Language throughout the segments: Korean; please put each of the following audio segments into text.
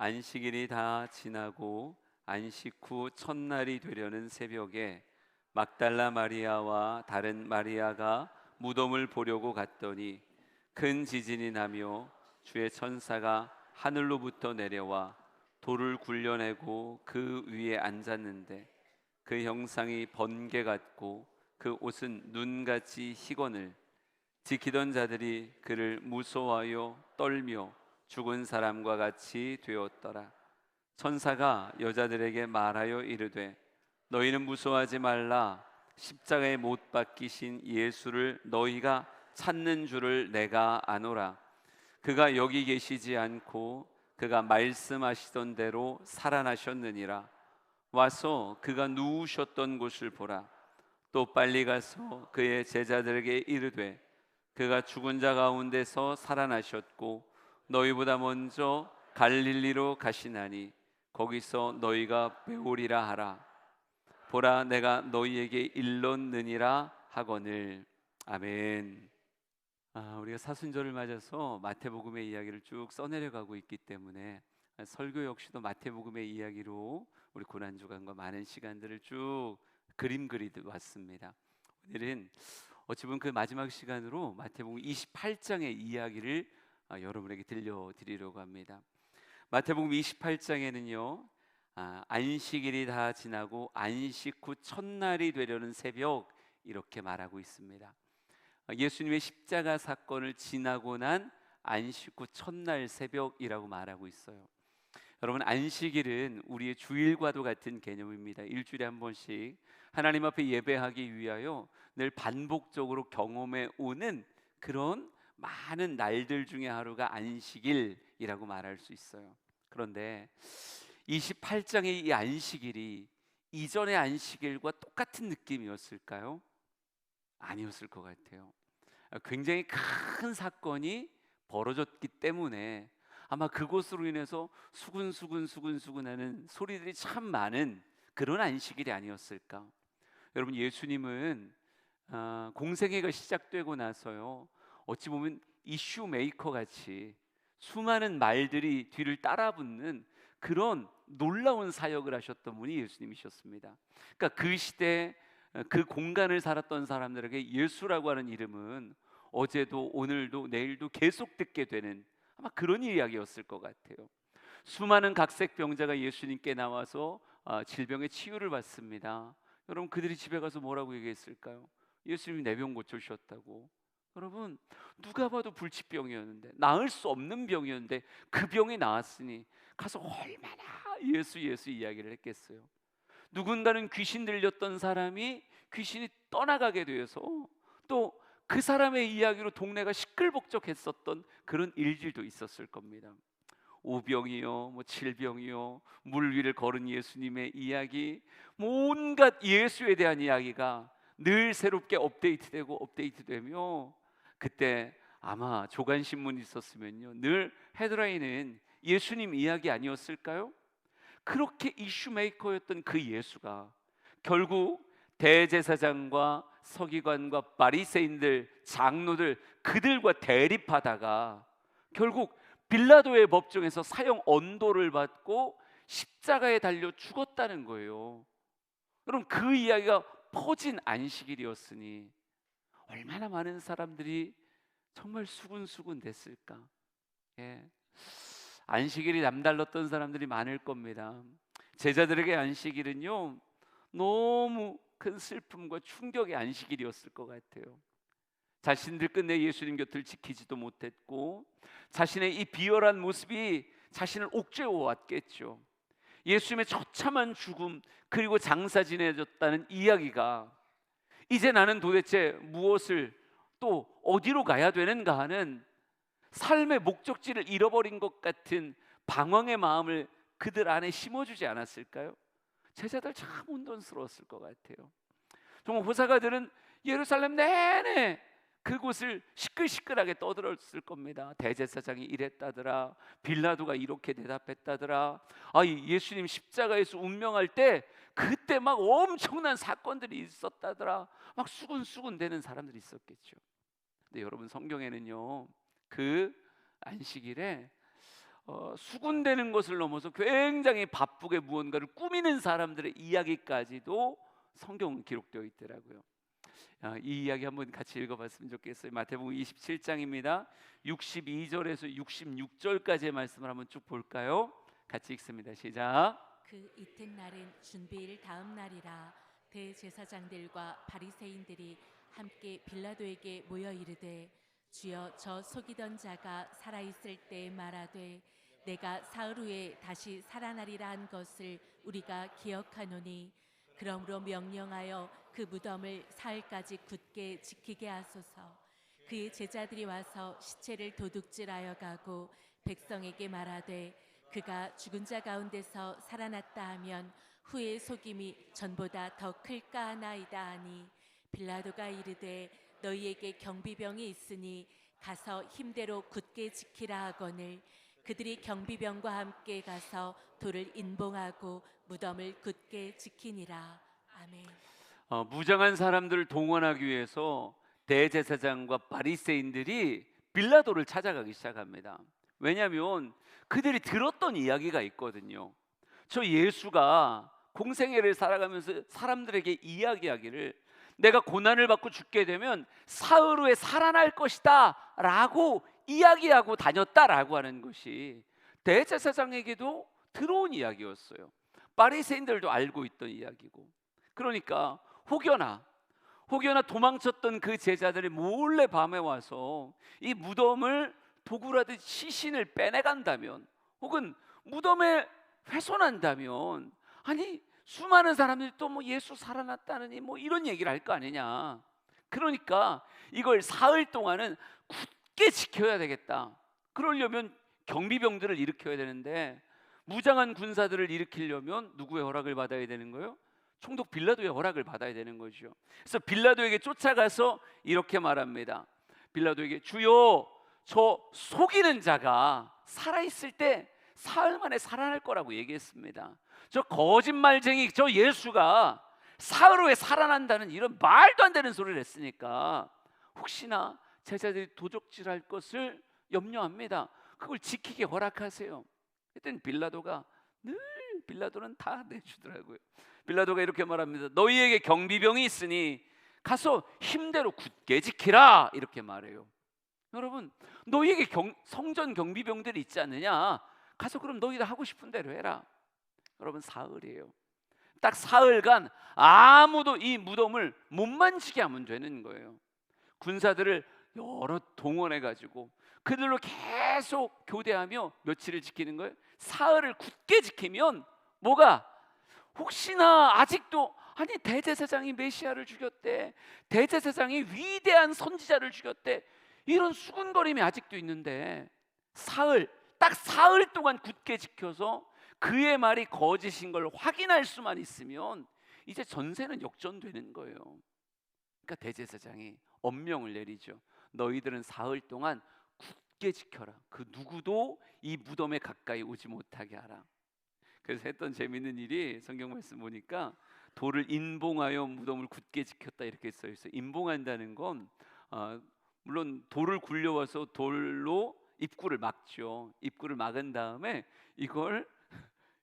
안식일이 다 지나고 안식 후 첫날이 되려는 새벽에 막달라 마리아와 다른 마리아가 무덤을 보려고 갔더니 큰 지진이 나며 주의 천사가 하늘로부터 내려와 돌을 굴려내고 그 위에 앉았는데 그 형상이 번개 같고 그 옷은 눈같이 희거늘. 지키던 자들이 그를 무서워하여 떨며 죽은 사람과 같이 되었더라. 천사가 여자들에게 말하여 이르되 너희는 무서워하지 말라. 십자가에 못 박히신 예수를 너희가 찾는 줄을 내가 아노라. 그가 여기 계시지 않고 그가 말씀하시던 대로 살아나셨느니라. 와서 그가 누우셨던 곳을 보라. 또 빨리 가서 그의 제자들에게 이르되 그가 죽은 자 가운데서 살아나셨고 너희보다 먼저 갈릴리로 가시나니 거기서 너희가 배우리라 하라. 보라, 내가 너희에게 일렀느니라 하거늘. 아멘. 우리가 사순절을 맞아서 마태복음의 이야기를 쭉 써내려가고 있기 때문에 설교 역시도 마태복음의 이야기로 우리 고난주간과 많은 시간들을 쭉 그림 그리듯 왔습니다. 오늘은 어찌 보면 그 마지막 시간으로 마태복음 28장의 이야기를 여러분에게 들려드리려고 합니다. 마태복음 28장에는요 안식일이 다 지나고 안식 후 첫날이 되려는 새벽, 이렇게 말하고 있습니다. 예수님의 십자가 사건을 지나고 난 안식 후 첫날 새벽이라고 말하고 있어요. 여러분, 안식일은 우리의 주일과도 같은 개념입니다. 일주일에 한 번씩 하나님 앞에 예배하기 위하여 늘 반복적으로 경험해 오는 그런 많은 날들 중에 하루가 안식일이라고 말할 수 있어요. 그런데 28장의 이 안식일이 이전의 안식일과 똑같은 느낌이었을까요? 아니었을 것 같아요. 굉장히 큰 사건이 벌어졌기 때문에 아마 그것으로 인해서 수근수근하는 소리들이 참 많은 그런 안식일이 아니었을까. 여러분, 예수님은 공생애가 시작되고 나서요 어찌 보면 이슈 메이커 같이 수많은 말들이 뒤를 따라붙는 그런 놀라운 사역을 하셨던 분이 예수님이셨습니다. 그러니까 그 시대 그 공간을 살았던 사람들에게 예수라고 하는 이름은 어제도 오늘도 내일도 계속 듣게 되는 아마 그런 이야기였을 것 같아요. 수많은 각색 병자가 예수님께 나와서 질병의 치유를 받습니다. 여러분, 그들이 집에 가서 뭐라고 얘기했을까요? 예수님이 내 병 고쳐주셨다고. 여러분, 누가 봐도 불치병이었는데, 나을 수 없는 병이었는데 그 병이 나았으니 가서 얼마나 예수 이야기를 했겠어요. 누군가는 귀신 들렸던 사람이 귀신이 떠나가게 되어서 또 그 사람의 이야기로 동네가 시끌벅적했었던 그런 일들도 있었을 겁니다. 오병이요, 칠병이요, 물 위를 걸은 예수님의 이야기, 온갖 예수에 대한 이야기가 늘 새롭게 업데이트되며, 그때 아마 조간신문이 있었으면요 늘 헤드라인은 예수님 이야기 아니었을까요? 그렇게 이슈메이커였던 그 예수가 결국 대제사장과 서기관과 바리새인들, 장로들, 그들과 대립하다가 결국 빌라도의 법정에서 사형 언도를 받고 십자가에 달려 죽었다는 거예요. 여러분, 그 이야기가 퍼진 안식일이었으니 얼마나 많은 사람들이 정말 수군수군 됐을까. 예. 안식일이 남달랐던 사람들이 많을 겁니다. 제자들에게 안식일은요 너무 큰 슬픔과 충격의 안식일이었을 것 같아요. 자신들 끝내 예수님 곁을 지키지도 못했고 자신의 이 비열한 모습이 자신을 옥죄어 왔겠죠. 예수님의 처참한 죽음 그리고 장사 지내졌다는 이야기가 이제 나는 도대체 무엇을 또 어디로 가야 되는가 하는 삶의 목적지를 잃어버린 것 같은 방황의 마음을 그들 안에 심어주지 않았을까요? 제자들 참 혼돈스러웠을 것 같아요. 정말 호사가들은 예루살렘 내내 그곳을 시끌시끌하게 떠들었을 겁니다. 대제사장이 이랬다더라, 빌라도가 이렇게 대답했다더라, 예수님 십자가에서 운명할 때 그때 막 엄청난 사건들이 있었다더라, 막 수군수군 되는 사람들이 있었겠죠. 근데 여러분, 성경에는요 그 안식일에 수군대는 것을 넘어서 굉장히 바쁘게 무언가를 꾸미는 사람들의 이야기까지도 성경은 기록되어 있더라고요. 이 이야기 한번 같이 읽어봤으면 좋겠어요. 마태복음 27장입니다. 62절에서 66절까지의 말씀을 한번 쭉 볼까요? 같이 읽습니다. 시작. 그 이튿날은 준비일 다음 날이라. 대제사장들과 바리새인들이 함께 빌라도에게 모여 이르되, 주여, 저 속이던 자가 살아있을 때 말하되 내가 사흘 후에 다시 살아나리라 한 것을 우리가 기억하노니, 그러므로 명령하여 그 무덤을 사흘까지 굳게 지키게 하소서. 그의 제자들이 와서 시체를 도둑질하여 가고 백성에게 말하되, 그가 죽은 자 가운데서 살아났다 하면 후의 속임이 전보다 더 클까 하나이다 하니, 빌라도가 이르되, 너희에게 경비병이 있으니 가서 힘대로 굳게 지키라 하거늘, 그들이 경비병과 함께 가서 돌을 인봉하고 무덤을 굳게 지키니라. 아멘. 무장한 사람들을 동원하기 위해서 대제사장과 바리새인들이 빌라도를 찾아가기 시작합니다. 왜냐하면 그들이 들었던 이야기가 있거든요. 저 예수가 공생애를 살아가면서 사람들에게 이야기하기를, 내가 고난을 받고 죽게 되면 사흘 후에 살아날 것이다 라고 이야기하고 다녔다라고 하는 것이 대제사장에게도 들어온 이야기였어요. 바리새인들도 알고 있던 이야기고. 그러니까 혹여나 도망쳤던 그 제자들이 몰래 밤에 와서 이 무덤을 도구라듯 시신을 빼내간다면, 혹은 무덤에 훼손한다면, 아니 수많은 사람들이 또 뭐 예수 살아났다느니 뭐 이런 얘기를 할 거 아니냐. 그러니까 이걸 사흘 동안은 굳게 지켜야 되겠다. 그러려면 경비병들을 일으켜야 되는데, 무장한 군사들을 일으키려면 누구의 허락을 받아야 되는 거예요? 총독 빌라도의 허락을 받아야 되는 거죠. 그래서 빌라도에게 쫓아가서 이렇게 말합니다. 빌라도에게, 주여, 저 속이는 자가 살아있을 때 사흘 만에 살아날 거라고 얘기했습니다. 저 거짓말쟁이 저 예수가 사흘 후에 살아난다는 이런 말도 안 되는 소리를 했으니까 혹시나 제자들이 도적질할 것을 염려합니다. 그걸 지키게 허락하세요. 그랬더니 빌라도는 다 내주더라고요. 빌라도가 이렇게 말합니다. 너희에게 경비병이 있으니 가서 힘대로 굳게 지키라, 이렇게 말해요. 여러분, 너희에게 성전 경비병들이 있지 않느냐? 가서 그럼 너희들 하고 싶은 대로 해라. 여러분, 사흘이에요. 딱 사흘간 아무도 이 무덤을 못 만지게 하면 되는 거예요. 군사들을 여러 동원해 가지고 그들로 계속 교대하며 며칠을 지키는 거예요. 사흘을 굳게 지키면 뭐가, 혹시나 아직도, 아니 대제사장이 메시아를 죽였대, 대제사장이 위대한 선지자를 죽였대, 이런 수군거림이 아직도 있는데, 딱 사흘 동안 굳게 지켜서 그의 말이 거짓인 걸 확인할 수만 있으면 이제 전세는 역전되는 거예요. 그러니까 대제사장이 엄명을 내리죠. 너희들은 사흘 동안 굳게 지켜라. 그 누구도 이 무덤에 가까이 오지 못하게 하라. 그래서 했던 재밌는 일이, 성경 말씀 보니까 돌을 인봉하여 무덤을 굳게 지켰다 이렇게 써 있어요. 인봉한다는 건 물론 돌을 굴려와서 돌로 입구를 막죠. 입구를 막은 다음에 이걸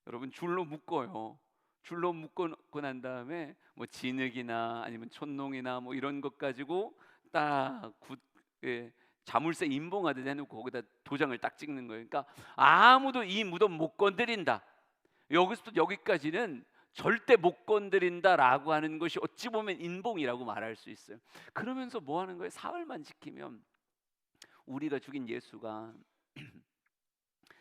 여러분 줄로 묶어요. 줄로 묶고 난 다음에 뭐 진흙이나 아니면 촛농이나 뭐 이런 것 가지고 딱 자물쇠 인봉하듯 해놓고 거기다 도장을 딱 찍는 거예요. 그러니까 아무도 이 무덤 못 건드린다, 여기서부터 여기까지는 절대 못 건드린다라고 하는 것이 어찌 보면 인봉이라고 말할 수 있어요. 그러면서 뭐 하는 거예요? 사흘만 지키면 우리가 죽인 예수가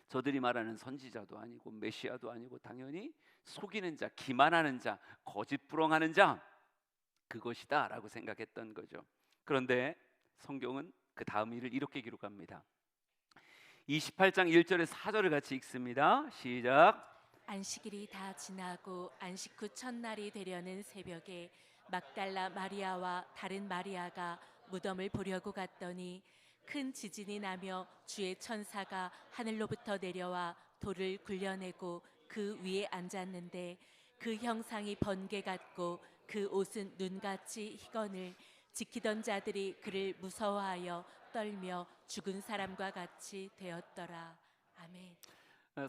저들이 말하는 선지자도 아니고 메시아도 아니고 당연히 속이는 자, 기만하는 자, 거짓부렁하는 자, 그것이다 라고 생각했던 거죠. 그런데 성경은 그 다음 일을 이렇게 기록합니다. 28장 1절에서 4절을 같이 읽습니다. 시작. 안식일이 다 지나고 안식 후 첫날이 되려는 새벽에 막달라 마리아와 다른 마리아가 무덤을 보려고 갔더니, 큰 지진이 나며 주의 천사가 하늘로부터 내려와 돌을 굴려내고 그 위에 앉았는데, 그 형상이 번개 같고 그 옷은 눈같이 희거늘, 지키던 자들이 그를 무서워하여 떨며 죽은 사람과 같이 되었더라. 아멘.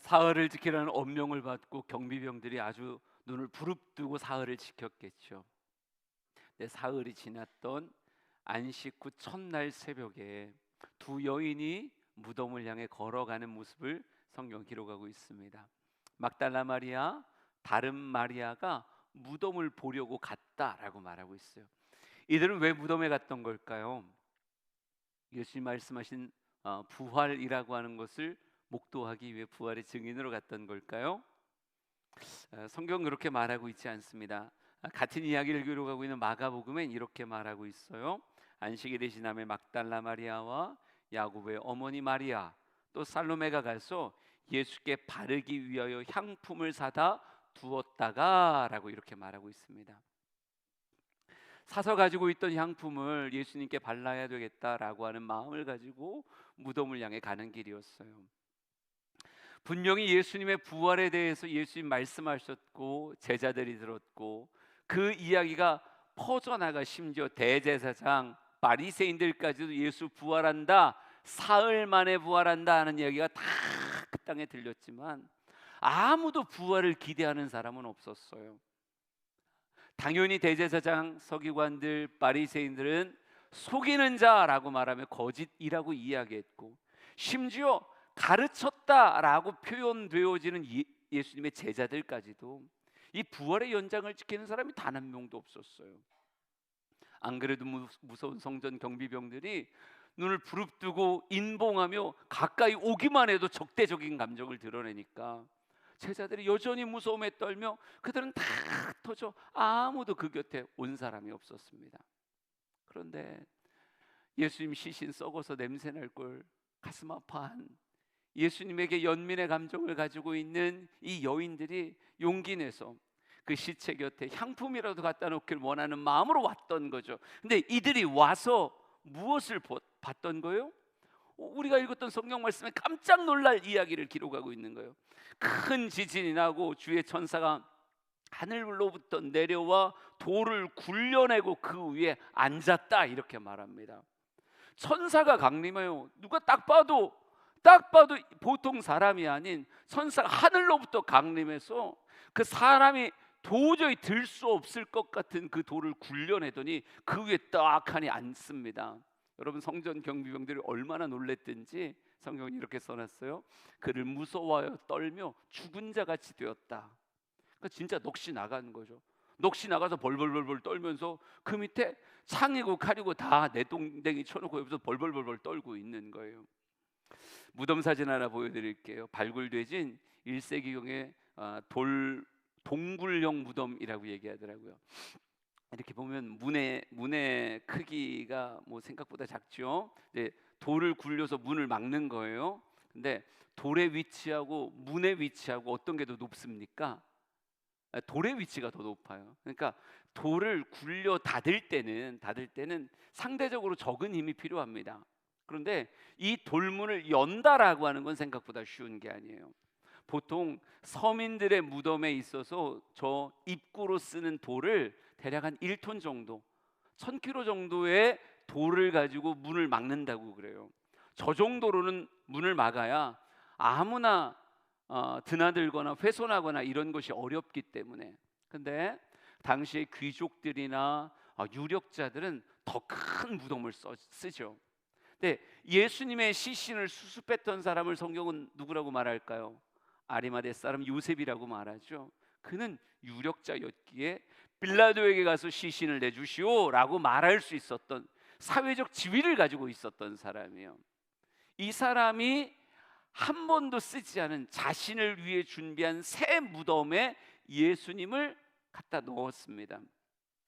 사흘을 지키라는 엄명을 받고 경비병들이 아주 눈을 부릅뜨고 사흘을 지켰겠죠. 네, 사흘이 지났던 안식 후 첫날 새벽에 두 여인이 무덤을 향해 걸어가는 모습을 성경 기록하고 있습니다. 막달라 마리아, 다른 마리아가 무덤을 보려고 갔다라고 말하고 있어요. 이들은 왜 무덤에 갔던 걸까요? 예수님 말씀하신 부활이라고 하는 것을 목도하기 위해 부활의 증인으로 갔던 걸까요? 성경은 그렇게 말하고 있지 않습니다. 같은 이야기를 기록하고 있는 마가복음엔 이렇게 말하고 있어요. 안식일이 지남에 막달라 마리아와 야고보의 어머니 마리아 또 살로메가 가서 예수께 바르기 위하여 향품을 사다 두었다가라고 이렇게 말하고 있습니다. 사서 가지고 있던 향품을 예수님께 발라야 되겠다라고 하는 마음을 가지고 무덤을 향해 가는 길이었어요. 분명히 예수님의 부활에 대해서 예수님 말씀하셨고 제자들이 들었고 그 이야기가 퍼져나가 심지어 대제사장 바리새인들까지도 예수 부활한다, 사흘 만에 부활한다 하는 이야기가 다 그 땅에 들렸지만 아무도 부활을 기대하는 사람은 없었어요. 당연히 대제사장, 서기관들, 바리새인들은 속이는 자라고 말하며 거짓이라고 이야기했고 심지어 가르쳤다라고 표현되어지는 예수님의 제자들까지도 이 부활의 연장을 지키는 사람이 단 한 명도 없었어요. 안 그래도 무서운 성전 경비병들이 눈을 부릅뜨고 인봉하며 가까이 오기만 해도 적대적인 감정을 드러내니까 제자들이 여전히 무서움에 떨며 그들은 다 터져 아무도 그 곁에 온 사람이 없었습니다. 그런데 예수님 시신 썩어서 냄새날 걸 가슴 아파한 예수님에게 연민의 감정을 가지고 있는 이 여인들이 용기 내서 그 시체 곁에 향품이라도 갖다 놓길 원하는 마음으로 왔던 거죠. 근데 이들이 와서 무엇을 봤던 거예요? 우리가 읽었던 성경 말씀에 깜짝 놀랄 이야기를 기록하고 있는 거예요. 큰 지진이 나고 주의 천사가 하늘로부터 내려와 돌을 굴려내고 그 위에 앉았다 이렇게 말합니다. 천사가 강림해요. 누가 딱 봐도 보통 사람이 아닌 천사가 하늘로부터 강림해서 그 사람이 도저히 들 수 없을 것 같은 그 돌을 굴려내더니 그 위에 딱하니 앉습니다. 여러분 성전 경비병들이 얼마나 놀랬든지 성경이 이렇게 써놨어요. 그를 무서워하여 떨며 죽은 자 같이 되었다. 그러니까 진짜 넋이 나간 거죠. 넋이 나가서 벌벌벌벌 떨면서 그 밑에 창이고 칼이고 다 내동댕이 쳐놓고 옆에서 벌벌벌벌 떨고 있는 거예요. 무덤 사진 하나 보여드릴게요. 발굴되진 1세기경의 동굴형 무덤이라고 얘기하더라고요. 이렇게 보면 문의 크기가 뭐 생각보다 작죠. 이제 돌을 굴려서 문을 막는 거예요. 근데 돌의 위치하고 문의 위치하고 어떤 게 더 높습니까? 돌의 위치가 더 높아요. 그러니까 돌을 굴려 닫을 때는 상대적으로 적은 힘이 필요합니다. 그런데 이 돌문을 연다라고 하는 건 생각보다 쉬운 게 아니에요. 보통 서민들의 무덤에 있어서 저 입구로 쓰는 돌을 대략 한 1톤 정도, 1000kg 정도의 돌을 가지고 문을 막는다고 그래요. 저 정도로는 문을 막아야 아무나 드나들거나 훼손하거나 이런 것이 어렵기 때문에. 근데 당시에 귀족들이나 유력자들은 더 큰 무덤을 쓰죠. 근데 예수님의 시신을 수습했던 사람을 성경은 누구라고 말할까요? 아리마대 사람 요셉이라고 말하죠. 그는 유력자였기에 빌라도에게 가서 시신을 내주시오라고 말할 수 있었던 사회적 지위를 가지고 있었던 사람이에요. 이 사람이 한 번도 쓰지 않은 자신을 위해 준비한 새 무덤에 예수님을 갖다 넣었습니다.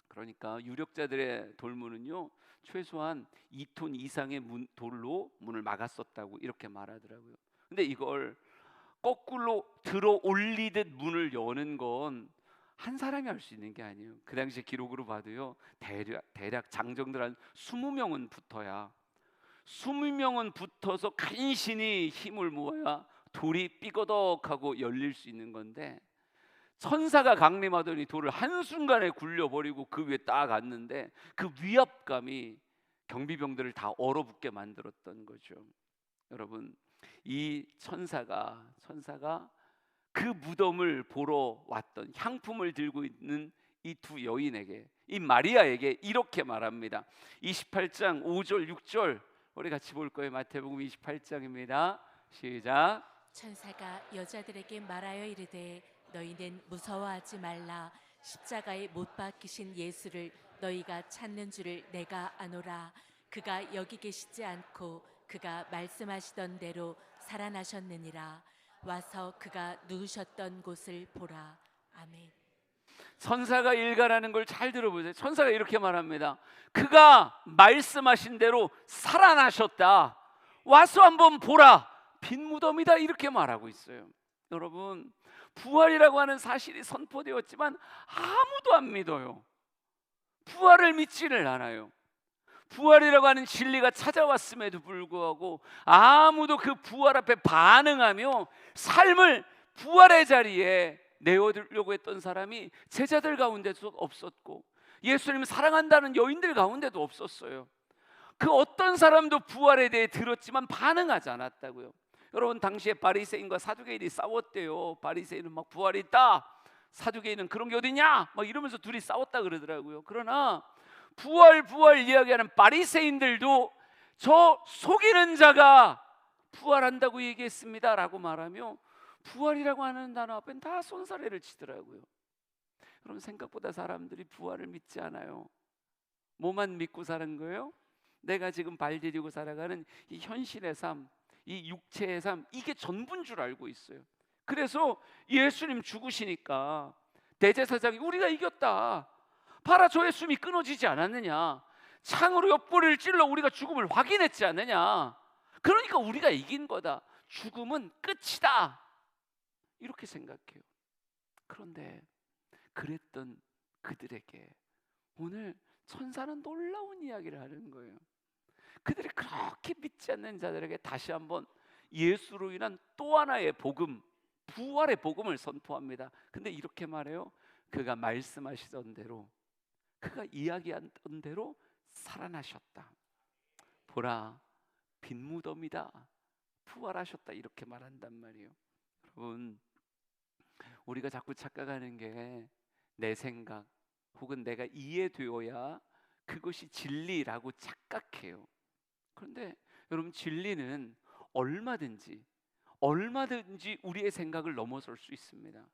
그러니까 유력자들의 돌문은요 최소한 2톤 이상의 돌로 문을 막았었다고 이렇게 말하더라고요. 근데 이걸 거꾸로 들어 올리듯 문을 여는 건 한 사람이 할 수 있는 게 아니에요. 그 당시 기록으로 봐도요 대략 장정들 한 20명은 붙어야 20명은 붙어서 간신히 힘을 모아야 돌이 삐거덕하고 열릴 수 있는 건데 천사가 강림하더니 돌을 한순간에 굴려버리고 그 위에 딱 앉는데 그 위압감이 경비병들을 다 얼어붙게 만들었던 거죠. 여러분 이 천사가 그 무덤을 보러 왔던 향품을 들고 있는 이 두 여인에게, 이 마리아에게 이렇게 말합니다. 28장 5절 6절 우리 같이 볼 거예요. 마태복음 28장입니다. 시작. 천사가 여자들에게 말하여 이르되 너희는 무서워하지 말라. 십자가에 못 박히신 예수를 너희가 찾는 줄을 내가 아노라. 그가 여기 계시지 않고 그가 말씀하시던 대로 살아나셨느니라. 와서 그가 누우셨던 곳을 보라. 아멘. 천사가 일가라는 걸 잘 들어보세요. 천사가 이렇게 말합니다. 그가 말씀하신 대로 살아나셨다. 와서 한번 보라. 빈 무덤이다. 이렇게 말하고 있어요. 여러분, 부활이라고 하는 사실이 선포되었지만 아무도 안 믿어요. 부활을 믿지를 않아요. 부활이라고 하는 진리가 찾아왔음에도 불구하고 아무도 그 부활 앞에 반응하며 삶을 부활의 자리에 내어두려고 했던 사람이 제자들 가운데도 없었고, 예수님을 사랑한다는 여인들 가운데도 없었어요. 그 어떤 사람도 부활에 대해 들었지만 반응하지 않았다고요. 여러분, 당시에 바리새인과 사두개인이 싸웠대요. 바리새인은 막 부활이 있다, 사두개인은 그런 게 어디냐 막 이러면서 둘이 싸웠다 그러더라고요. 그러나 부활 이야기하는 바리새인들도 저 속이는 자가 부활한다고 얘기했습니다 라고 말하며 부활이라고 하는 단어 앞엔 다 손사래를 치더라고요. 여러분, 생각보다 사람들이 부활을 믿지 않아요. 뭐만 믿고 사는 거예요? 내가 지금 발디디고 살아가는 이 현실의 삶, 이 육체의 삶, 이게 전부인 줄 알고 있어요. 그래서 예수님 죽으시니까 대제사장이 우리가 이겼다, 봐라 저의 숨이 끊어지지 않았느냐, 창으로 옆구리를 찔러 우리가 죽음을 확인했지 않느냐, 그러니까 우리가 이긴 거다, 죽음은 끝이다, 이렇게 생각해요. 그런데 그랬던 그들에게 오늘 천사는 놀라운 이야기를 하는 거예요. 그들이 그렇게 믿지 않는 자들에게 다시 한번 예수로 인한 또 하나의 복음, 부활의 복음을 선포합니다. 근데 이렇게 말해요. 그가 말씀하시던 대로, 그가 이야기했던 대로 살아나셨다. 보라, 빈 무덤이다, 부활하셨다, 이렇게 말한단 말이에요. 여러분, 우리가 자꾸 착각하는 게 내 생각 혹은 내가 이해되어야 그것이 진리라고 착각해요. 그런데 여러분, 진리는 얼마든지 우리의 생각을 넘어설 수 있습니다.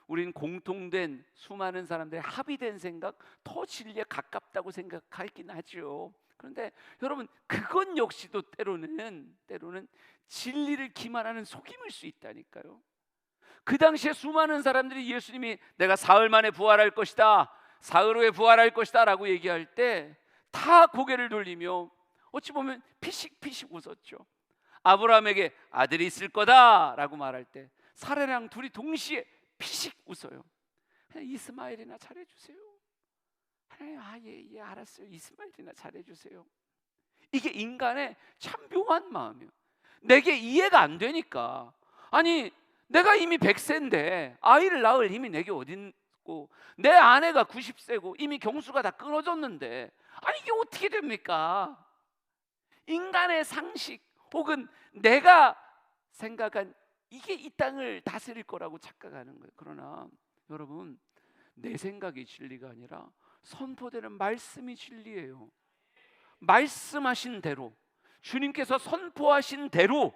우리는 공통된 수많은 사람들의 합의된 생각, 더 진리에 가깝다고 생각하긴 하죠. 그런데 여러분, 그건 역시도 때로는 진리를 기만하는 속임일 수 있다니까요. 그 당시에 수많은 사람들이 예수님이 내가 사흘 만에 부활할 것이다, 사흘 후에 부활할 것이다 라고 얘기할 때 다 고개를 돌리며 어찌 보면 피식피식 웃었죠. 아브라함에게 아들이 있을 거다 라고 말할 때 사라랑 둘이 동시에 피식 웃어요. 그냥 이스마엘이나 잘해주세요. 하나님, 예, 알았어요. 이스마엘이나 잘해주세요. 이게 인간의 참 묘한 마음이에요. 내게 이해가 안 되니까. 아니, 내가 이미 100세인데 아이를 낳을 힘이 내게 어딨고, 내 아내가 90세고 이미 경수가 다 끊어졌는데, 아니 이게 어떻게 됩니까? 인간의 상식 혹은 내가 생각한 이게 이 땅을 다스릴 거라고 착각하는 거예요. 그러나 여러분, 내 생각이 진리가 아니라 선포되는 말씀이 진리예요. 말씀하신 대로, 주님께서 선포하신 대로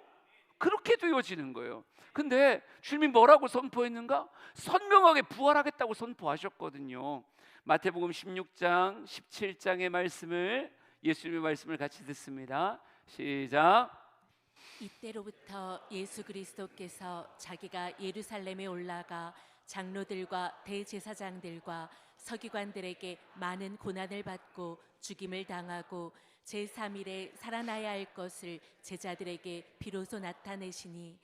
그렇게 되어지는 거예요. 근데 주님이 뭐라고 선포했는가? 선명하게 부활하겠다고 선포하셨거든요. 마태복음 16장 17장의 말씀을, 예수님의 말씀을 같이 듣습니다. 시작. 이때로부터 예수 그리스도께서 자기가 예루살렘에 올라가 장로들과 대제사장들과 서기관들에게 많은 고난을 받고 죽임을 당하고 제3일에 살아나야 할 것을 제자들에게 비로소 나타내시니,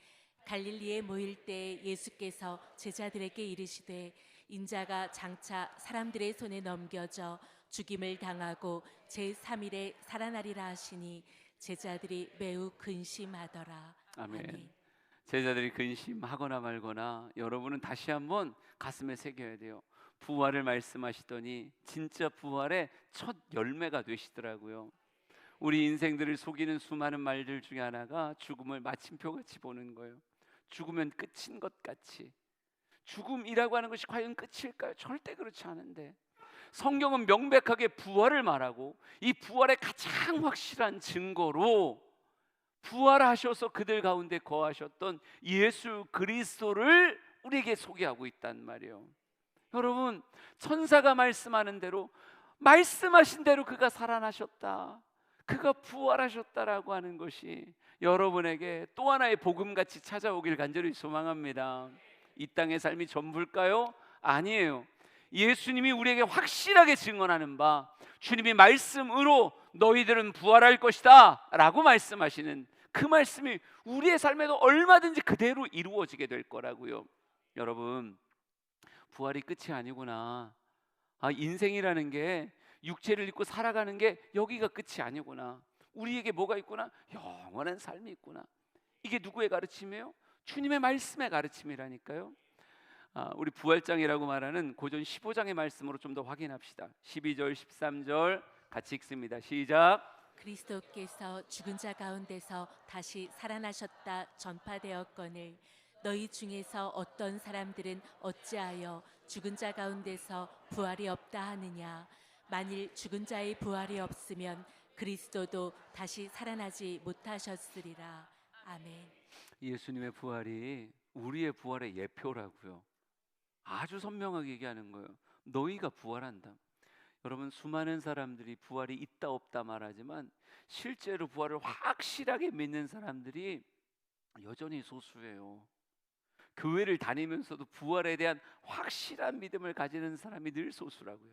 갈릴리에 모일 때 예수께서 제자들에게 이르시되 인자가 장차 사람들의 손에 넘겨져 죽임을 당하고 제3일에 살아나리라 하시니 제자들이 매우 근심하더라. 아멘. 제자들이 근심하거나 말거나, 여러분은 다시 한번 가슴에 새겨야 돼요. 부활을 말씀하시더니 진짜 부활의 첫 열매가 되시더라고요. 우리 인생들을 속이는 수많은 말들 중에 하나가 죽음을 마침표같이 보는 거예요. 죽으면 끝인 것 같이. 죽음이라고 하는 것이 과연 끝일까요? 절대 그렇지 않은데, 성경은 명백하게 부활을 말하고, 이 부활의 가장 확실한 증거로 부활하셔서 그들 가운데 거하셨던 예수 그리스도를 우리에게 소개하고 있단 말이에요. 여러분, 천사가 말씀하는 대로, 말씀하신 대로 그가 살아나셨다, 그가 부활하셨다라고 하는 것이 여러분에게 또 하나의 복음같이 찾아오길 간절히 소망합니다. 이 땅의 삶이 전부일까요? 아니에요. 예수님이 우리에게 확실하게 증언하는 바, 주님이 말씀으로 너희들은 부활할 것이다 라고 말씀하시는 그 말씀이 우리의 삶에도 얼마든지 그대로 이루어지게 될 거라고요. 여러분, 부활이 끝이 아니구나. 인생이라는 게, 육체를 입고 살아가는 게 여기가 끝이 아니구나. 우리에게 뭐가 있구나? 영원한 삶이 있구나. 이게 누구의 가르침이에요? 주님의 말씀의 가르침이라니까요. 우리 부활장이라고 말하는 고전 15장의 말씀으로 좀 더 확인합시다. 12절 13절 같이 읽습니다. 시작. 그리스도께서 죽은 자 가운데서 다시 살아나셨다 전파되었거늘 너희 중에서 어떤 사람들은 어찌하여 죽은 자 가운데서 부활이 없다 하느냐. 만일 죽은 자의 부활이 없으면 그리스도도 다시 살아나지 못하셨으리라. 아멘. 예수님의 부활이 우리의 부활의 예표라고요. 아주 선명하게 얘기하는 거예요. 너희가 부활한다. 여러분, 수많은 사람들이 부활이 있다 없다 말하지만 실제로 부활을 확실하게 믿는 사람들이 여전히 소수예요. 교회를 다니면서도 부활에 대한 확실한 믿음을 가지는 사람이 늘 소수라고요.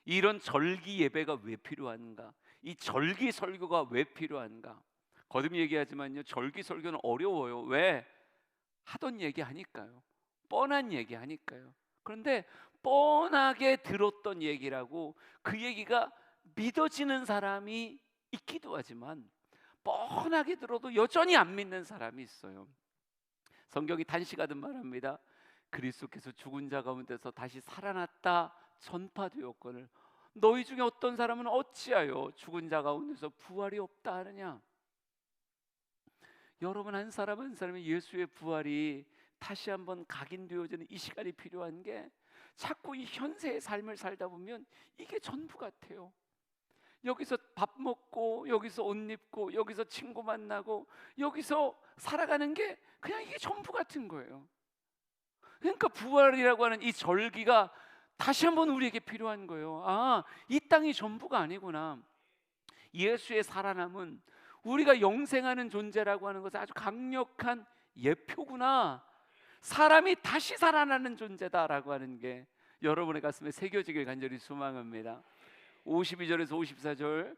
이런 절기 예배가 왜 필요한가? 이 절기 설교가 왜 필요한가? 거듭 얘기하지만요, 절기 설교는 어려워요. 왜? 하던 얘기 하니까요. 뻔한 얘기 하니까요. 그런데 뻔하게 들었던 얘기라고 그 얘기가 믿어지는 사람이 있기도 하지만, 뻔하게 들어도 여전히 안 믿는 사람이 있어요. 성경이 단시가든 말합니다. 그리스도께서 죽은 자 가운데서 다시 살아났다 전파되었거늘 너희 중에 어떤 사람은 어찌하여 죽은 자 가운데서 부활이 없다 하느냐. 여러분, 한 사람 한 사람이 예수의 부활이 다시 한번 각인되어지는 이 시간이 필요한 게, 자꾸 이 현세의 삶을 살다 보면 이게 전부 같아요. 여기서 밥 먹고, 여기서 옷 입고, 여기서 친구 만나고, 여기서 살아가는 게 그냥 이게 전부 같은 거예요. 그러니까 부활이라고 하는 이 절기가 다시 한번 우리에게 필요한 거예요. 이 땅이 전부가 아니구나. 예수의 살아남은 우리가 영생하는 존재라고 하는 것은 아주 강력한 예표구나. 사람이 다시 살아나는 존재다라고 하는 게 여러분의 가슴에 새겨지길 간절히 소망합니다. 52절에서 54절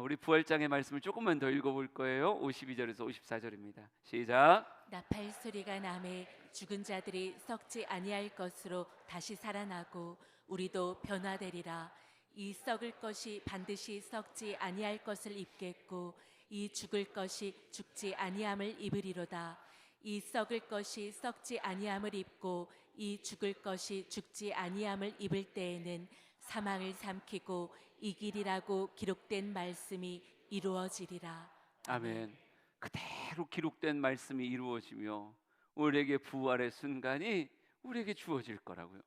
우리 부활장의 말씀을 조금만 더 읽어볼 거예요. 52절에서 54절입니다. 시작. 나팔 소리가 나매 죽은 자들이 썩지 아니할 것으로 다시 살아나고 우리도 변화되리라. 이 썩을 것이 반드시 썩지 아니할 것을 입겠고 이 죽을 것이 죽지 아니함을 입으리로다. 이 썩을 것이 썩지 아니함을 입고 이 죽을 것이 죽지 아니함을 입을 때에는 사망을 삼키고 이기리라고 기록된 말씀이 이루어지리라. 아멘. 그대로 기록된 말씀이 이루어지며 우리에게 부활의 순간이 우리에게 주어질 거라고요.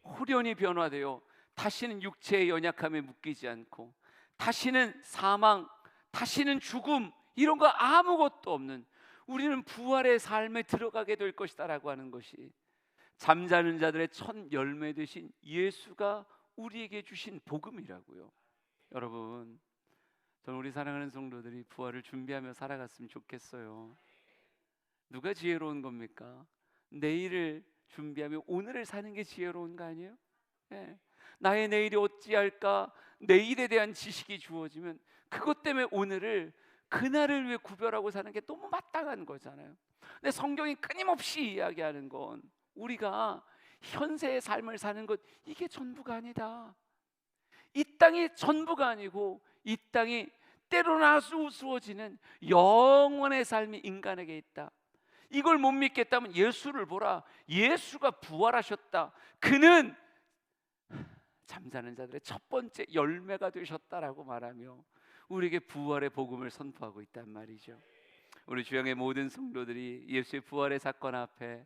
호련히 변화되어 다시는 육체의 연약함에 묶이지 않고, 다시는 사망, 다시는 죽음, 이런 거 아무것도 없는 우리는 부활의 삶에 들어가게 될 것이다라고 하는 것이 잠자는 자들의 첫 열매 되신 예수가 우리에게 주신 복음이라고요. 여러분, 저는 우리 사랑하는 성도들이 부활을 준비하며 살아갔으면 좋겠어요. 누가 지혜로운 겁니까? 내일을 준비하며 오늘을 사는 게 지혜로운 거 아니에요? 네. 나의 내일이 어찌할까? 내일에 대한 지식이 주어지면 그것 때문에 오늘을, 그날을 위해 구별하고 사는 게 너무 마땅한 거잖아요. 근데 성경이 끊임없이 이야기하는 건 우리가 현세의 삶을 사는 것, 이게 전부가 아니다. 이 땅이 전부가 아니고 이 땅이 때로나 우스워지는 영원의 삶이 인간에게 있다. 이걸 못 믿겠다면 예수를 보라. 예수가 부활하셨다. 그는 잠자는 자들의 첫 번째 열매가 되셨다라고 말하며 우리에게 부활의 복음을 선포하고 있단 말이죠. 우리 주양의 모든 성도들이 예수의 부활의 사건 앞에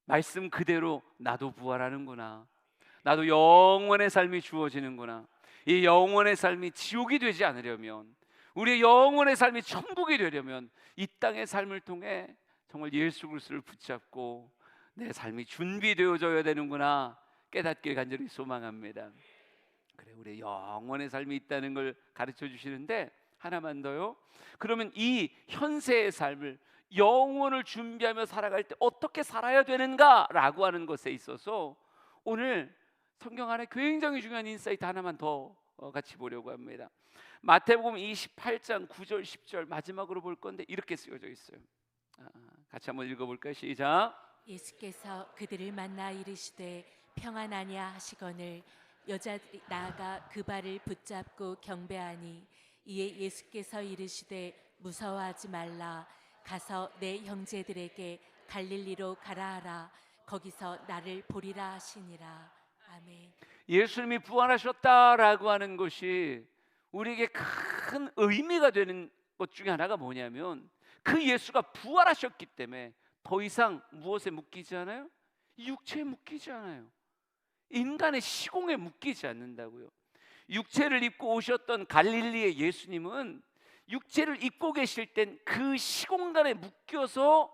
말씀 그대로 나도 부활하는구나, 나도 영원의 삶이 주어지는구나, 이 영원의 삶이 지옥이 되지 않으려면, 우리의 영원의 삶이 천국이 되려면 이 땅의 삶을 통해 정말 예수 그리스도를 붙잡고 내 삶이 준비되어져야 되는구나 깨닫길 간절히 소망합니다. 그래, 우리의 영원의 삶이 있다는 걸 가르쳐 주시는데 하나만 더요. 그러면 이 현세의 삶을 영원을 준비하며 살아갈 때 어떻게 살아야 되는가라고 하는 것에 있어서 오늘 성경 안에 굉장히 중요한 인사이트 하나만 더 같이 보려고 합니다. 마태복음 28장 9절 10절 마지막으로 볼 건데 이렇게 쓰여져 있어요. 같이 한번 읽어볼까요? 시작. 예수께서 그들을 만나 이르시되 평안하냐 하시거늘 여자들이 나아가 그 발을 붙잡고 경배하니 이에 예수께서 이르시되 무서워하지 말라 가서 내 형제들에게 갈릴리로 가라 하라 거기서 나를 보리라 하시니라. 아멘. 예수님이 부활하셨다라고 하는 것이 우리에게 큰 의미가 되는 것 중에 하나가 뭐냐면 그 예수가 부활하셨기 때문에 더 이상 무엇에 묶이지 않아요? 육체에 묶이지 않아요. 인간의 시공에 묶이지 않는다고요. 육체를 입고 오셨던 갈릴리의 예수님은 육체를 입고 계실 땐 그 시공간에 묶여서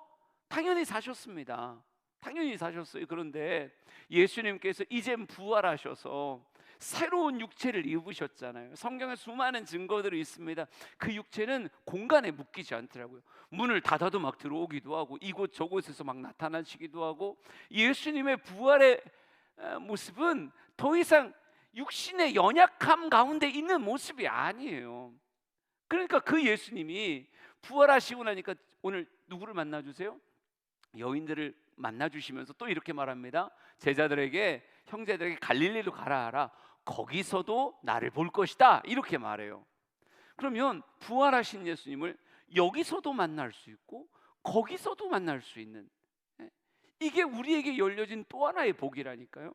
당연히 사셨습니다. 당연히 사셨어요. 그런데 예수님께서 이젠 부활하셔서 새로운 육체를 입으셨잖아요. 성경에 수많은 증거들이 있습니다. 그 육체는 공간에 묶이지 않더라고요. 문을 닫아도 막 들어오기도 하고 이곳 저곳에서 막 나타나시기도 하고 예수님의 부활의 모습은 더 이상 육신의 연약함 가운데 있는 모습이 아니에요. 그러니까 그 예수님이 부활하시고 나니까 오늘 누구를 만나주세요? 여인들을 만나주시면서 또 이렇게 말합니다. 제자들에게 형제들에게 갈릴리로 가라 하라 거기서도 나를 볼 것이다 이렇게 말해요. 그러면 부활하신 예수님을 여기서도 만날 수 있고 거기서도 만날 수 있는 이게 우리에게 열려진 또 하나의 복이라니까요.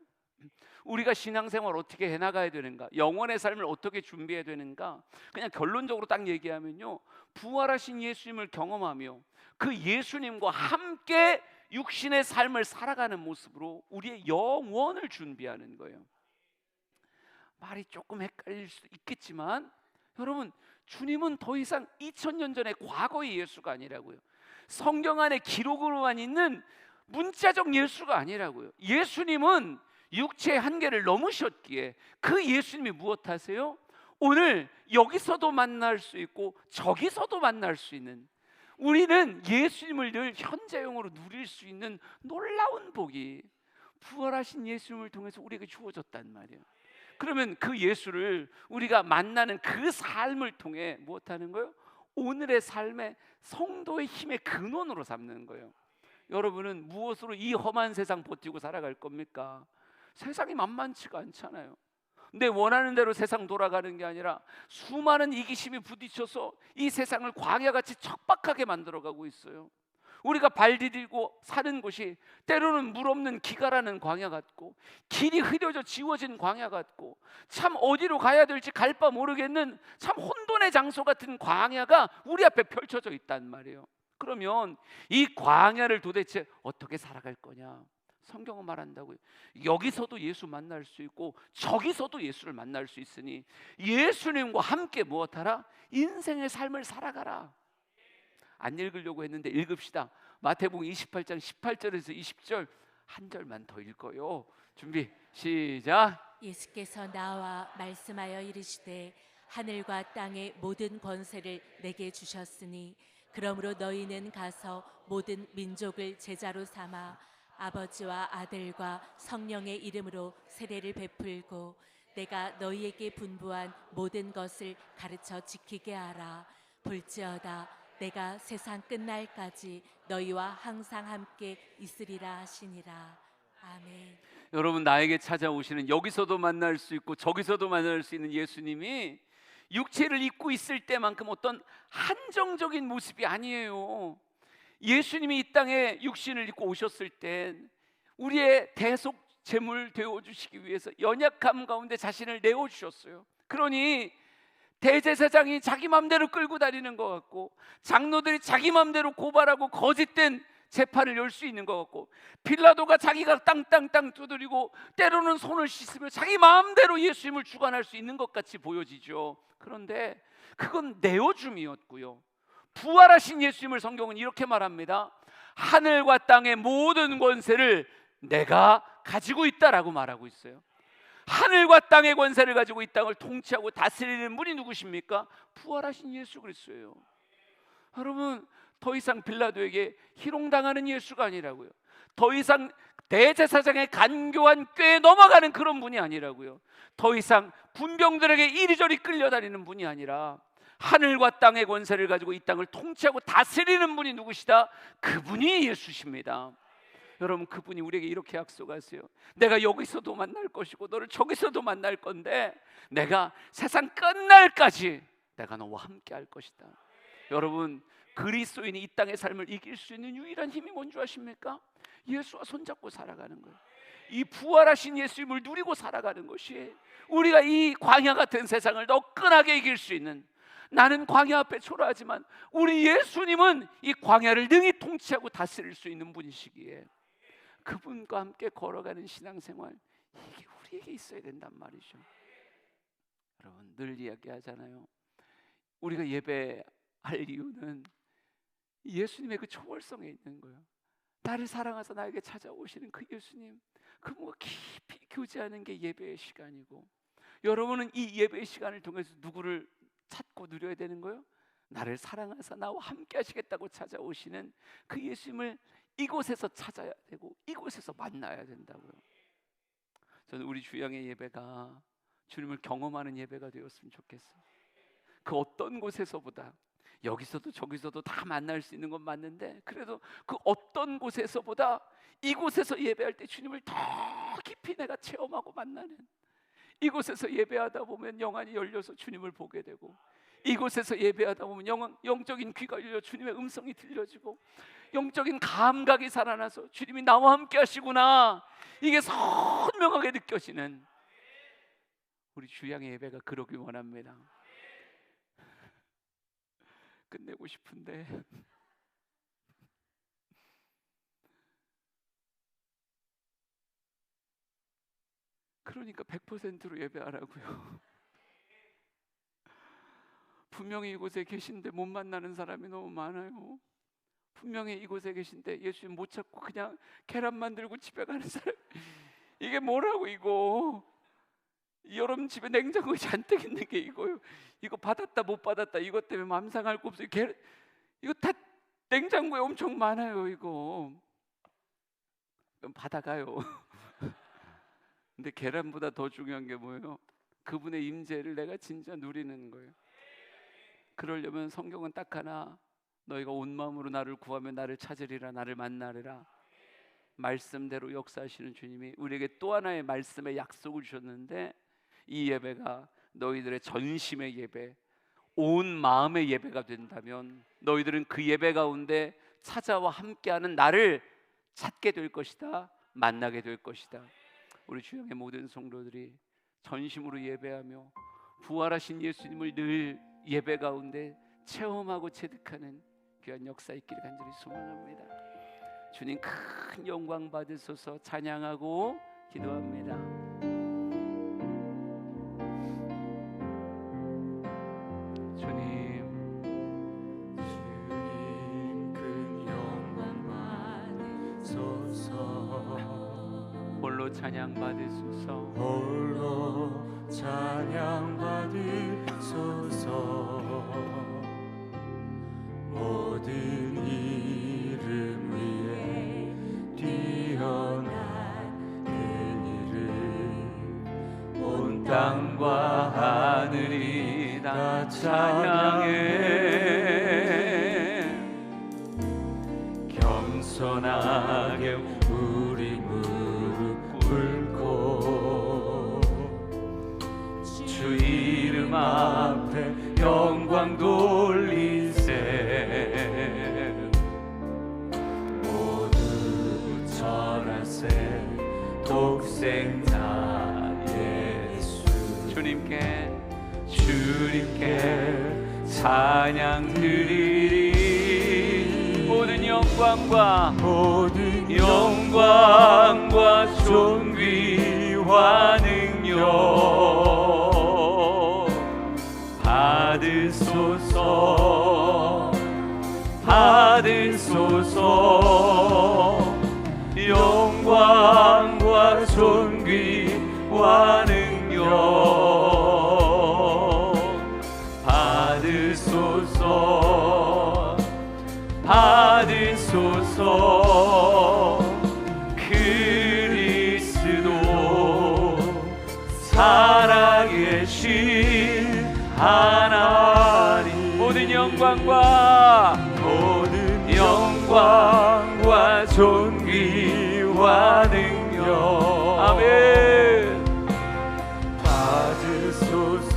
우리가 신앙생활 어떻게 해나가야 되는가, 영원의 삶을 어떻게 준비해야 되는가, 그냥 결론적으로 딱 얘기하면요, 부활하신 예수님을 경험하며 그 예수님과 함께 육신의 삶을 살아가는 모습으로 우리의 영원을 준비하는 거예요. 말이 조금 헷갈릴 수도 있겠지만 여러분, 주님은 더 이상 2000년 전의 과거의 예수가 아니라고요. 성경 안에 기록으로만 있는 문자적 예수가 아니라고요. 예수님은 육체의 한계를 넘으셨기에 그 예수님이 무엇 하세요? 오늘 여기서도 만날 수 있고 저기서도 만날 수 있는, 우리는 예수님을 늘 현재형으로 누릴 수 있는 놀라운 복이 부활하신 예수님을 통해서 우리에게 주어졌단 말이에요. 그러면 그 예수를 우리가 만나는 그 삶을 통해 무엇하는 거예요? 오늘의 삶의 성도의 힘의 근원으로 삼는 거예요. 여러분은 무엇으로 이 험한 세상 버티고 살아갈 겁니까? 세상이 만만치가 않잖아요. 내 원하는 대로 세상 돌아가는 게 아니라 수많은 이기심이 부딪혀서 이 세상을 광야같이 척박하게 만들어가고 있어요. 우리가 발 디디고 사는 곳이 때로는 물 없는 기가라는 광야 같고 길이 흐려져 지워진 광야 같고 참 어디로 가야 될지 갈 바 모르겠는 참 혼돈의 장소 같은 광야가 우리 앞에 펼쳐져 있단 말이에요. 그러면 이 광야를 도대체 어떻게 살아갈 거냐? 성경은 말한다고요. 여기서도 예수 만날 수 있고 저기서도 예수를 만날 수 있으니 예수님과 함께 무엇하라? 인생의 삶을 살아가라. 안 읽으려고 했는데 읽읍시다. 마태복음 28장 18절에서 20절 한 절만 더 읽어요. 준비 시작. 예수께서 나와 말씀하여 이르시되 하늘과 땅의 모든 권세를 내게 주셨으니 그러므로 너희는 가서 모든 민족을 제자로 삼아 아버지와 아들과 성령의 이름으로 세례를 베풀고 내가 너희에게 분부한 모든 것을 가르쳐 지키게 하라. 볼지어다 내가 세상 끝날까지 너희와 항상 함께 있으리라 하시니라. 아멘. 여러분, 나에게 찾아오시는, 여기서도 만날 수 있고 저기서도 만날 수 있는 예수님이 육체를 입고 있을 때만큼 어떤 한정적인 모습이 아니에요. 예수님이 이 땅에 육신을 입고 오셨을 땐 우리의 대속 제물 되어 주시기 위해서 연약함 가운데 자신을 내어 주셨어요. 그러니 대제사장이 자기 맘대로 끌고 다니는 것 같고, 장로들이 자기 맘대로 고발하고 거짓된 재판을 열 수 있는 것 같고, 빌라도가 자기가 땅땅땅 두드리고 때로는 손을 씻으며 자기 마음대로 예수님을 주관할 수 있는 것 같이 보여지죠. 그런데 그건 내어줌이었고요, 부활하신 예수님을 성경은 이렇게 말합니다. 하늘과 땅의 모든 권세를 내가 가지고 있다라고 말하고 있어요. 하늘과 땅의 권세를 가지고 이 땅을 통치하고 다스리는 분이 누구십니까? 부활하신 예수 그리스도예요. 여러분, 더 이상 빌라도에게 희롱당하는 예수가 아니라고요. 더 이상 대제사장의 간교한 꾀에 넘어가는 그런 분이 아니라고요. 더 이상 군병들에게 이리저리 끌려다니는 분이 아니라 하늘과 땅의 권세를 가지고 이 땅을 통치하고 다스리는 분이 누구시다? 그분이 예수십니다. 여러분, 그분이 우리에게 이렇게 약속하세요. 내가 여기서도 만날 것이고 너를 저기서도 만날 건데 내가 세상 끝날까지 내가 너와 함께 할 것이다. 여러분, 그리스도인이 이 땅의 삶을 이길 수 있는 유일한 힘이 뭔지 아십니까? 예수와 손잡고 살아가는 거예요. 이 부활하신 예수님을 누리고 살아가는 것이 우리가 이 광야 같은 세상을 더 끈하게 이길 수 있는, 나는 광야 앞에 초라하지만 우리 예수님은 이 광야를 능히 통치하고 다스릴 수 있는 분이시기에 그분과 함께 걸어가는 신앙생활, 이게 우리에게 있어야 된단 말이죠. 여러분, 늘 이야기하잖아요. 우리가 예배할 이유는 예수님의 그 초월성에 있는 거예요. 나를 사랑하사 나에게 찾아오시는 그 예수님, 그분과 깊이 교제하는 게 예배의 시간이고, 여러분은 이 예배의 시간을 통해서 누구를 찾고 누려야 되는 거예요? 나를 사랑하사 나와 함께 하시겠다고 찾아오시는 그 예수님을 이곳에서 찾아야 되고 이곳에서 만나야 된다고요. 저는 우리 주양의 예배가 주님을 경험하는 예배가 되었으면 좋겠어요. 그 어떤 곳에서보다, 여기서도 저기서도 다 만날 수 있는 건 맞는데, 그래도 그 어떤 곳에서보다 이곳에서 예배할 때 주님을 더 깊이 내가 체험하고 만나는, 이곳에서 예배하다 보면 영안이 열려서 주님을 보게 되고, 이곳에서 예배하다 보면 영적인 귀가 열려 주님의 음성이 들려지고, 영적인 감각이 살아나서 주님이 나와 함께 하시구나, 이게 선명하게 느껴지는 우리 주양의 예배가 그러기 원합니다. 끝내고 싶은데 그러니까 100%로 예배하라고요. 분명히 이곳에 계신데 못 만나는 사람이 너무 많아요. 분명히 이곳에 계신데 예수님 못 찾고 그냥 계란 만들고 집에 가는 사람, 이게 뭐라고 이거? 여러분 집에 냉장고에 잔뜩 있는 게 이거요. 이거 받았다 못 받았다 이것 때문에 맘 상할 거 없어요. 이거 다 냉장고에 엄청 많아요. 이거 그럼 받아가요. 근데 계란보다 더 중요한 게 뭐예요? 그분의 임재를 내가 진짜 누리는 거예요. 그러려면 성경은 딱 하나, 너희가 온 마음으로 나를 구하면 나를 찾으리라, 나를 만나리라. 말씀대로 역사하시는 주님이 우리에게 또 하나의 말씀의 약속을 주셨는데, 이 예배가 너희들의 전심의 예배, 온 마음의 예배가 된다면 너희들은 그 예배 가운데 찾아와 함께하는 나를 찾게 될 것이다, 만나게 될 것이다. 우리 주영의 모든 성도들이 전심으로 예배하며 부활하신 예수님을 늘 예배 가운데 체험하고 체득하는 귀한 역사 있기를 간절히 소망합니다. 주님 큰 영광 받으소서. 찬양하고 기도합니다. 홀로 찬양 받으소서. 홀로 찬양 받으소서. 모든 이름 위에 뛰어난 그 이름, 온 땅과 하늘이 다 찬양해. 겸손하게 우리 꿇고 주 이름 앞에 영광 돌리세. 모두 절하세 독생자 예수. 주님께 주님께 찬양 드리리. 모든 영광과 존귀와 능력 받으소서 영광과 존귀와 능력 받으소서 그리스도 살아계신 하나님. 모든 영광과 존귀와 능력 아멘. 받으소서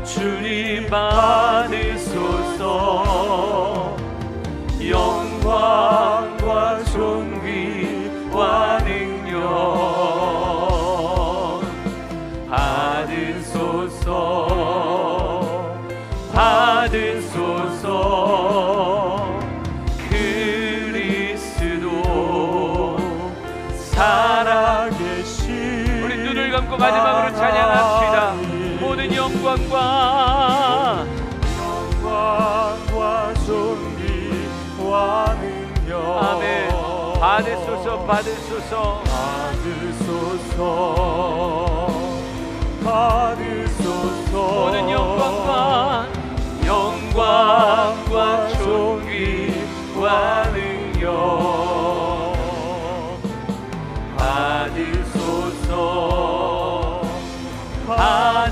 주님 받으소서 영광과 존귀와 능력 받으소서 그리스도 살아계신. 우리 눈을 감고 마지막으로 찬양합시다. 모든 영광과 존귀와 능력 아멘. 받으소서 모든 영광과 존귀와 능력 받으소서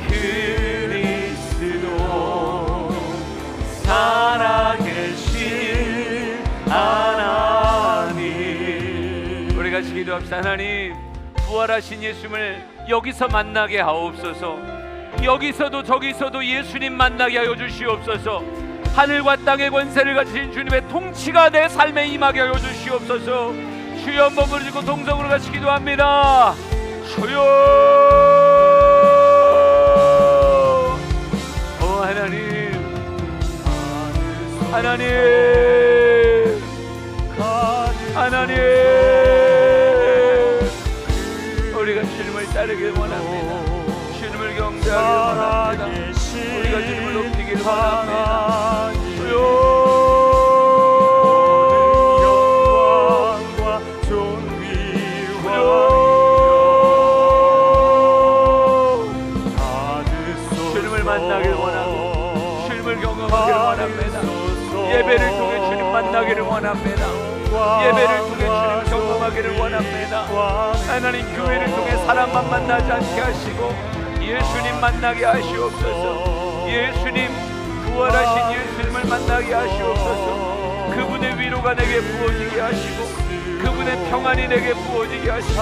그리스도 살아계신 하나님. 우리 같이 기도합시다. 하나님, 부활하신 예수님을 여기서 만나게 하옵소서. 여기서도 저기서도 예수님 만나게 하여 주시옵소서. 하늘과 땅의 권세를 가지신 주님의 통치가 내 삶에 임하게 하여 주시옵소서. 주여, 한번 부르시고 동성으로 같이 기도합니다. 주여. 하나님, 우리가 주님을 따르길 원합니다. 주님을 경배하길 원합니다. 우리가 주님을 높이길 원합니다. 주여. 만나길 원하고 주님을 경험하길 원합니다. 예배를 통해 주님 만나기를 원합니다. 예배를 통해 주님 경험하기를 원합니다. 하나님, 교회를 통해 사람만 만나지 않게 하시고 예수님 만나게 하시옵소서. 예수님, 부활하신 예수님을 만나게 하시옵소서. 그분의 위로가 내게 부어지게 하시고 그분의 평안이 내게 부어지게 하시고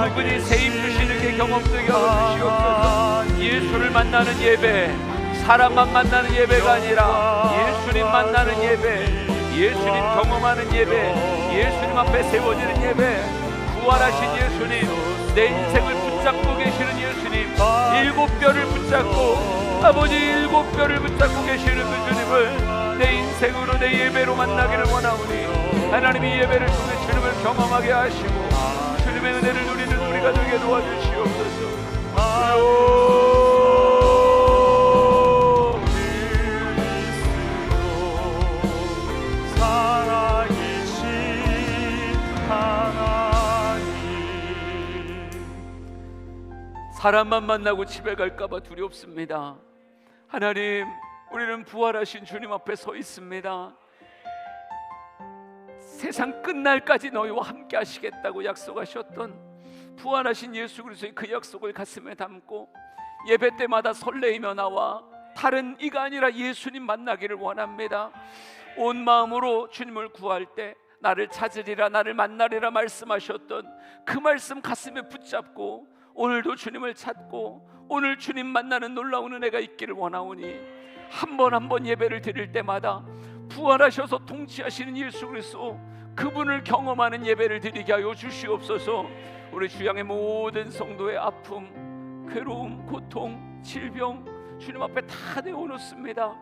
그분이 세임 주시는 게 경험되게 하여 주시옵소서. 예수를 만나는 예배, 사람만 만나는 예배가 아니라 예수님 만나는 예배, 예수님 경험하는 예배, 예수님 앞에 세워지는 예배, 부활하신 예수님, 내 인생을 붙잡고 계시는 예수님, 일곱 뼈를 붙잡고 아버지 일곱 뼈를 붙잡고 계시는 그 주님을 내 인생으로 내 예배로 만나기를 원하오니 하나님이 예배를 통해 주님을 경험하게 하시고 주님의 은혜를 누리는 우리가 되게 도와주시옵소서. 사람만 만나고 집에 갈까봐 두렵습니다. 하나님, 우리는 부활하신 주님 앞에 서 있습니다. 세상 끝날까지 너희와 함께 하시겠다고 약속하셨던 부활하신 예수 그리스도의 그 약속을 가슴에 담고 예배 때마다 설레이며 나와 다른 이가 아니라 예수님 만나기를 원합니다. 온 마음으로 주님을 구할 때 나를 찾으리라, 나를 만나리라 말씀하셨던 그 말씀 가슴에 붙잡고 오늘도 주님을 찾고 오늘 주님 만나는 놀라운 은혜가 있기를 원하오니 한 번 한 번 예배를 드릴 때마다 부활하셔서 통치하시는 예수 그리스도, 그분을 경험하는 예배를 드리게 하여 주시옵소서. 우리 주양의 모든 성도의 아픔, 괴로움, 고통, 질병 주님 앞에 다 내어놓습니다.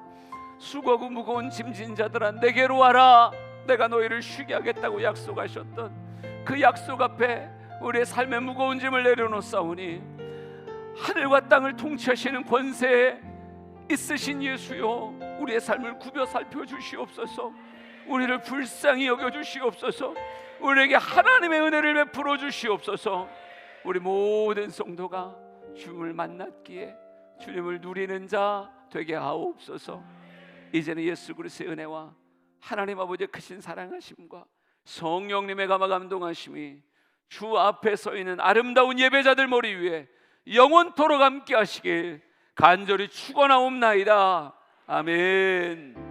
수고하고 무거운 짐진 자들아 내게로 와라. 내가 너희를 쉬게 하겠다고 약속하셨던 그 약속 앞에 우리의 삶의 무거운 짐을 내려놓사오니 하늘과 땅을 통치하시는 권세에 있으신 예수여, 우리의 삶을 굽여 살펴주시옵소서. 우리를 불쌍히 여겨주시옵소서. 우리에게 하나님의 은혜를 베풀어 주시옵소서. 우리 모든 성도가 주님을 만났기에 주님을 누리는 자 되게 하옵소서. 이제는 예수 그리스도의 은혜와 하나님 아버지의 크신 사랑하심과 성령님의 감화 감동하심이 주 앞에 서 있는 아름다운 예배자들 머리 위에 영원토록 함께 하시길 간절히 축원하옵나이다. 아멘.